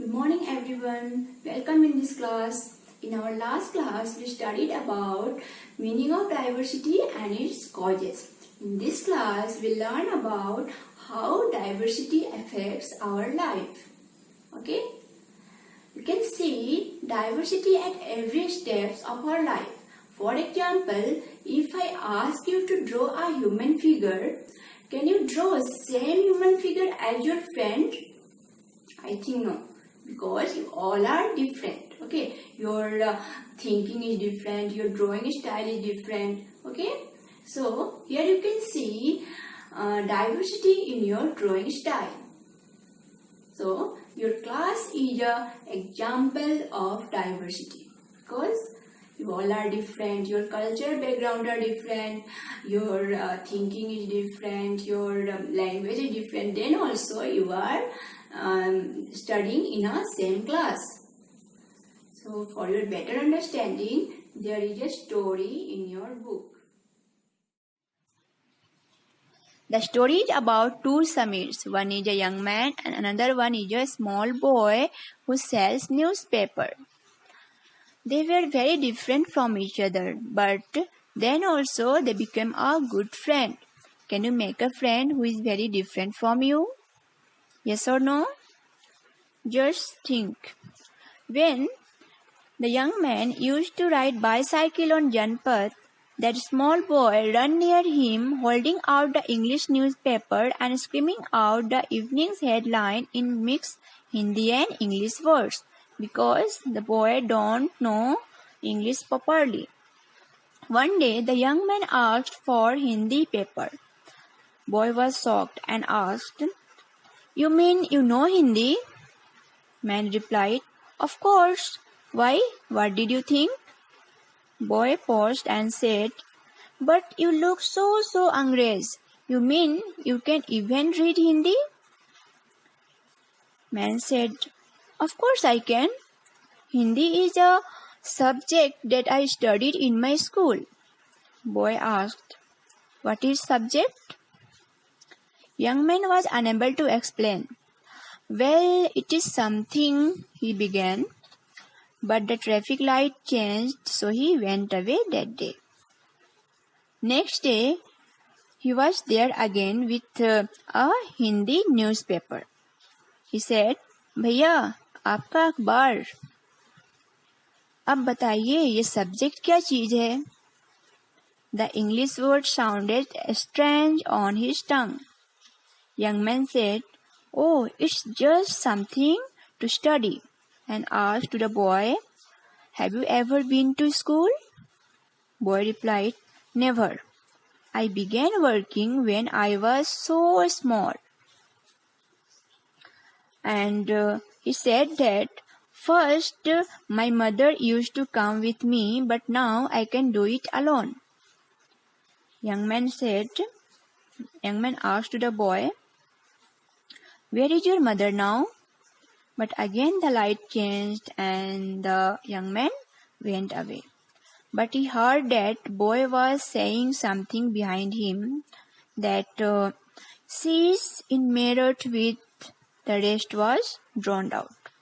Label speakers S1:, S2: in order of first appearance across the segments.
S1: Good morning everyone. Welcome in this class. In our last class, we studied about meaning of diversity and its causes. In this class, we learn about how diversity affects our life. Okay? You can see diversity at every steps of our life. For example, if I ask you to draw a human figure, can you draw the same human figure as your friend? I think no, because you all are different. Okay, your thinking is different, your drawing style is different. Okay, so here you can see diversity in your drawing style. So your class is a example of diversity because you all are different, your culture background are different, your thinking is different, your language is different. Then also you are studying in a same class. So for your better understanding, there is a story in your book.
S2: The story is about two Samirs. One is a young man and another one is a small boy who sells newspaper. They were very different from each other, but then also they became a good friend. Can you make a friend who is very different from you? Yes or no? Just think. When the young man used to ride bicycle on Janpath, that small boy ran near him holding out the English newspaper and screaming out the evening's headline in mixed Hindi and English words because the boy don't know English properly. One day the young man asked for Hindi paper. Boy was shocked and asked, "You mean you know Hindi?" Man replied, "Of course. Why? What did you think?" Boy paused and said, "But you look so Angrez. You mean you can even read Hindi?" Man said, "Of course I can. Hindi is a subject that I studied in my school." Boy asked, "What is subject?" Young man was unable to explain. "Well, it is something," he began. But the traffic light changed, so he went away that day. Next day, he was there again with a Hindi newspaper. He said, "भैया, आपका अखबार." अब बताइए ये subject क्या चीज है? The English word sounded strange on his tongue. Young man said, "Oh, it's just something to study," and asked to the boy, "Have you ever been to school?" Boy replied, "Never. I began working when I was so small." And he said that, "First, my mother used to come with me, but now I can do it alone." Young man asked to the boy, "Where is your mother now?" But again the light changed and the young man went away. But he heard that boy was saying something behind him, that she is in Meerut with the rest was drowned out.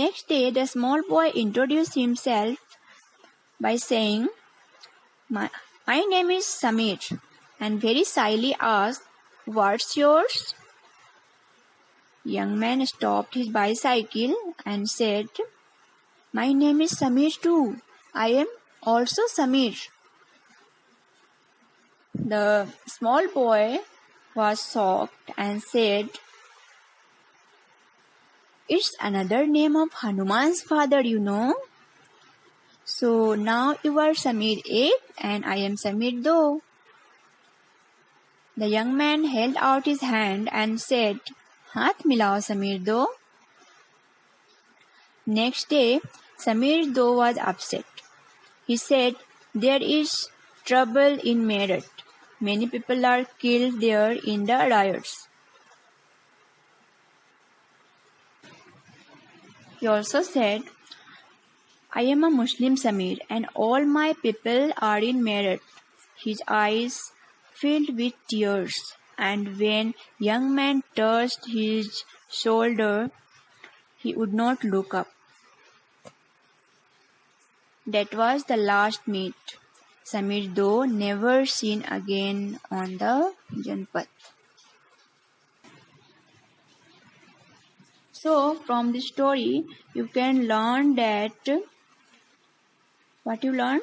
S2: Next day the small boy introduced himself by saying, My name is Samir," and very shyly asked, "What's yours?" Young man stopped his bicycle and said, "My name is Samir too. I am also Samir." The small boy was shocked and said, "It's another name of Hanuman's father, you know. So now you are Samir 1 and I am Samir 2. The young man held out his hand and said, "Haath milao Samir 2. Next day, Samir 2 was upset. He said, "There is trouble in Meerut. Many people are killed there in the riots." He also said, "I am a Muslim Samir and all my people are in Meerut." His eyes filled with tears, and when young man touched his shoulder, he would not look up. That was the last meet. Samir though never seen again on the Janpat. So from this story you can learn that what you learned?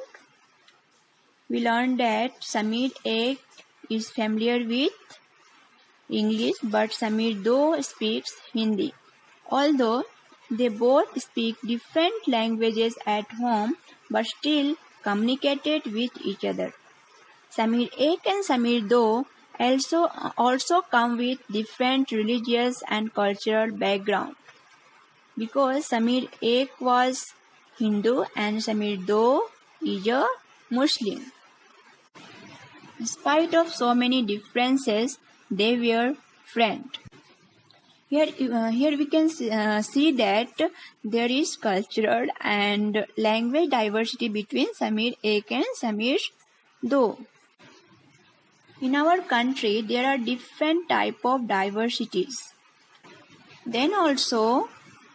S2: We learned that Samir Ek is familiar with English but Samir though speaks Hindi. Although they both speak different languages at home but still communicated with each other. Samir Ek and Samir Do also come with different religious and cultural background because Samir Ek was Hindu and Samir Do is a Muslim. In spite of so many differences, they were friends. Here we can see that there is cultural and language diversity between Samir Ek and Samir Do. In our country, there are different type of diversities. Then also,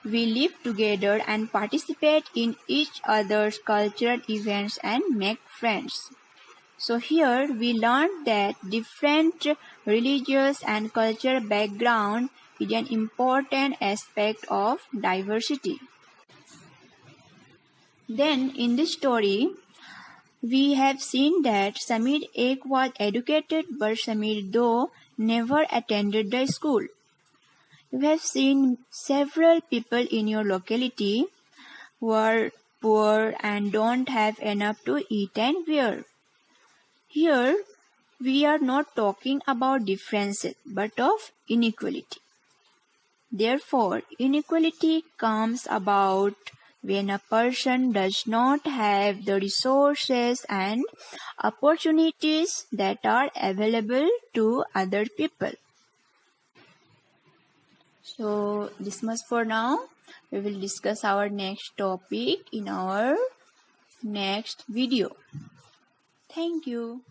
S2: we live together and participate in each other's cultural events and make friends. So here we learned that different religious and cultural background is an important aspect of diversity. Then in this story, we have seen that Samir Ek was educated but Samir Do never attended the school. You have seen several people in your locality who are poor and don't have enough to eat and wear. Here, we are not talking about differences but of inequality. Therefore, inequality comes about when a person does not have the resources and opportunities that are available to other people. So, this much for now. We will discuss our next topic in our next video. Thank you.